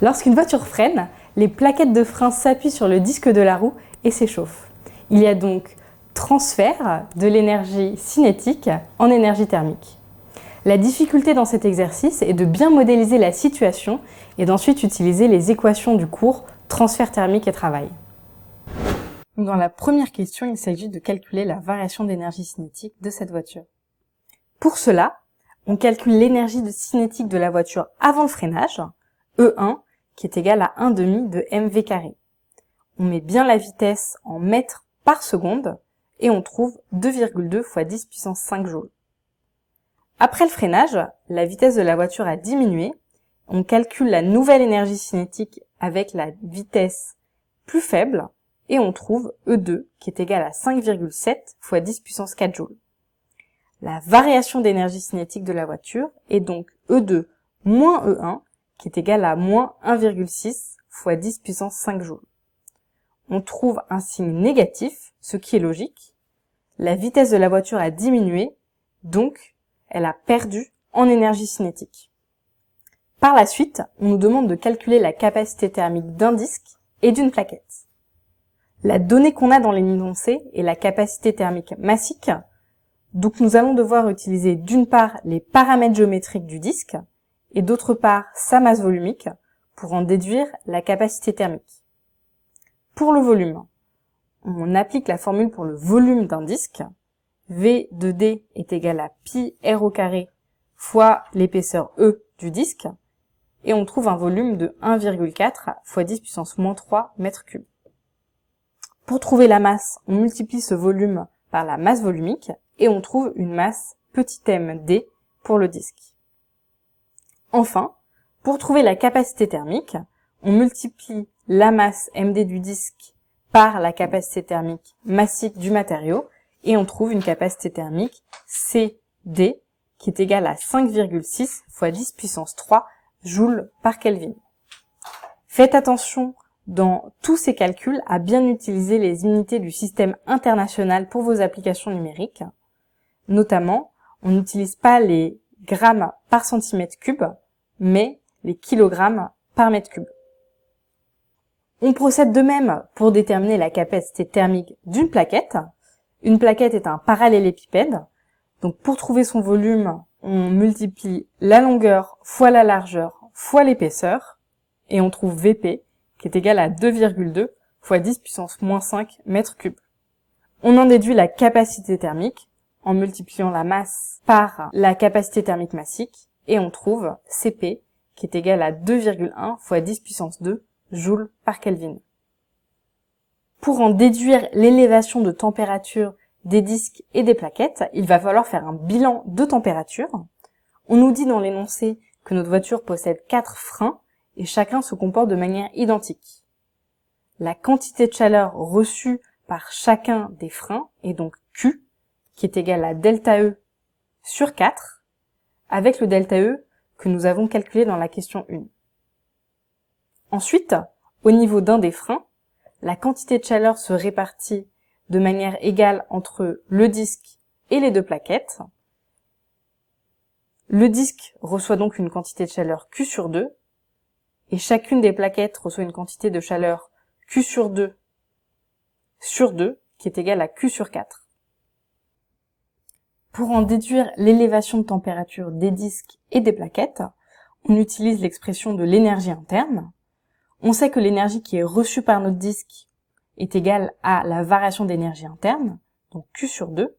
Lorsqu'une voiture freine, les plaquettes de frein s'appuient sur le disque de la roue et s'échauffent. Il y a donc transfert de l'énergie cinétique en énergie thermique. La difficulté dans cet exercice est de bien modéliser la situation et d'ensuite utiliser les équations du cours transfert thermique et travail. Dans la première question, il s'agit de calculer la variation d'énergie cinétique de cette voiture. Pour cela, on calcule l'énergie cinétique de la voiture avant le freinage, E1, qui est égal à 1/2 de mv carré. On met bien la vitesse en mètres par seconde et on trouve 2,2 fois 10 puissance 5 joules. Après le freinage, la vitesse de la voiture a diminué. On calcule la nouvelle énergie cinétique avec la vitesse plus faible et on trouve E2 qui est égal à 5,7 fois 10 puissance 4 joules. La variation d'énergie cinétique de la voiture est donc E2 moins E1 qui est égal à moins 1,6 fois 10 puissance 5 joules. On trouve un signe négatif, ce qui est logique. La vitesse de la voiture a diminué, donc elle a perdu en énergie cinétique. Par la suite, on nous demande de calculer la capacité thermique d'un disque et d'une plaquette. La donnée qu'on a dans l'énoncé est la capacité thermique massique, donc nous allons devoir utiliser d'une part les paramètres géométriques du disque et d'autre part sa masse volumique pour en déduire la capacité thermique. Pour le volume, on applique la formule pour le volume d'un disque. V de D est égal à pi r au carré fois l'épaisseur E du disque et on trouve un volume de 1,4 fois 10 puissance moins 3 mètres cubes. Pour trouver la masse, on multiplie ce volume par la masse volumique et on trouve une masse petit m d pour le disque. Enfin, pour trouver la capacité thermique, on multiplie la masse md du disque par la capacité thermique massique du matériau et on trouve une capacité thermique CD qui est égale à 5,6 fois 10 puissance 3 joules par Kelvin. Faites attention dans tous ces calculs à bien utiliser les unités du système international pour vos applications numériques. Notamment, on n'utilise pas les grammes par centimètre cube, mais les kilogrammes par mètre cube. On procède de même pour déterminer la capacité thermique d'une plaquette. Une plaquette est un parallélépipède. Donc pour trouver son volume, on multiplie la longueur fois la largeur fois l'épaisseur et on trouve Vp qui est égal à 2,2 fois 10 puissance moins 5 mètres cubes. On en déduit la capacité thermique en multipliant la masse par la capacité thermique massique et on trouve Cp qui est égal à 2,1 fois 10 puissance 2 joules par Kelvin. Pour en déduire l'élévation de température des disques et des plaquettes, il va falloir faire un bilan de température. On nous dit dans l'énoncé que notre voiture possède 4 freins et chacun se comporte de manière identique. La quantité de chaleur reçue par chacun des freins est donc Q, qui est égal à delta E sur 4, avec le delta E que nous avons calculé dans la question 1. Ensuite, au niveau d'un des freins, la quantité de chaleur se répartit de manière égale entre le disque et les deux plaquettes. Le disque reçoit donc une quantité de chaleur Q sur 2 et chacune des plaquettes reçoit une quantité de chaleur Q sur 2 qui est égale à Q sur 4. Pour en déduire l'élévation de température des disques et des plaquettes, on utilise l'expression de l'énergie interne. On sait que l'énergie qui est reçue par notre disque est égale à la variation d'énergie interne, donc Q sur 2.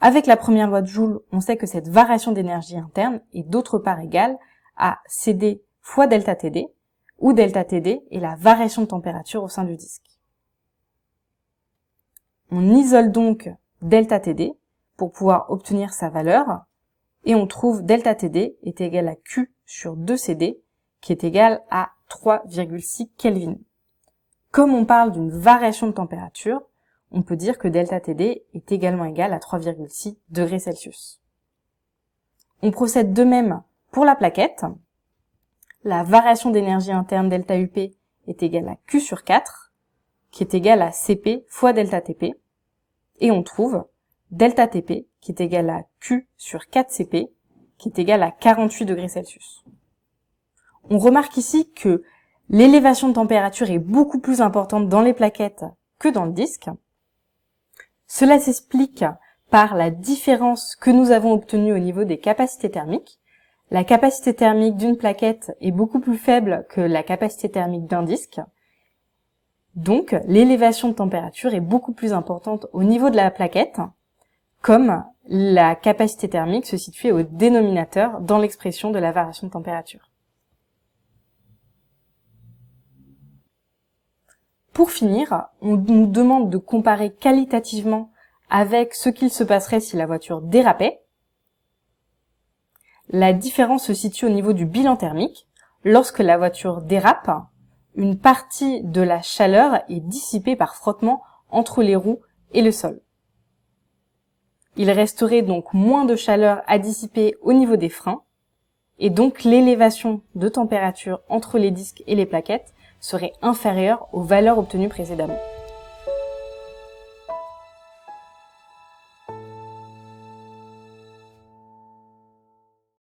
Avec la première loi de Joule, on sait que cette variation d'énergie interne est d'autre part égale à CD fois delta TD, où delta TD est la variation de température au sein du disque. On isole donc delta TD pour pouvoir obtenir sa valeur, et on trouve delta TD est égal à Q sur 2CD, qui est égal à 3,6 Kelvin. Comme on parle d'une variation de température, on peut dire que delta TD est également égal à 3,6 degrés Celsius. On procède de même pour la plaquette. La variation d'énergie interne delta UP est égale à Q sur 4, qui est égal à Cp fois delta Tp, et on trouve delta Tp qui est égal à Q sur 4 Cp, qui est égal à 48 degrés Celsius. On remarque ici que l'élévation de température est beaucoup plus importante dans les plaquettes que dans le disque. Cela s'explique par la différence que nous avons obtenue au niveau des capacités thermiques. La capacité thermique d'une plaquette est beaucoup plus faible que la capacité thermique d'un disque. Donc, l'élévation de température est beaucoup plus importante au niveau de la plaquette, comme la capacité thermique se situait au dénominateur dans l'expression de la variation de température. Pour finir, on nous demande de comparer qualitativement avec ce qu'il se passerait si la voiture dérapait. La différence se situe au niveau du bilan thermique. Lorsque la voiture dérape, une partie de la chaleur est dissipée par frottement entre les roues et le sol. Il resterait donc moins de chaleur à dissiper au niveau des freins, et donc l'élévation de température entre les disques et les plaquettes serait inférieure aux valeurs obtenues précédemment.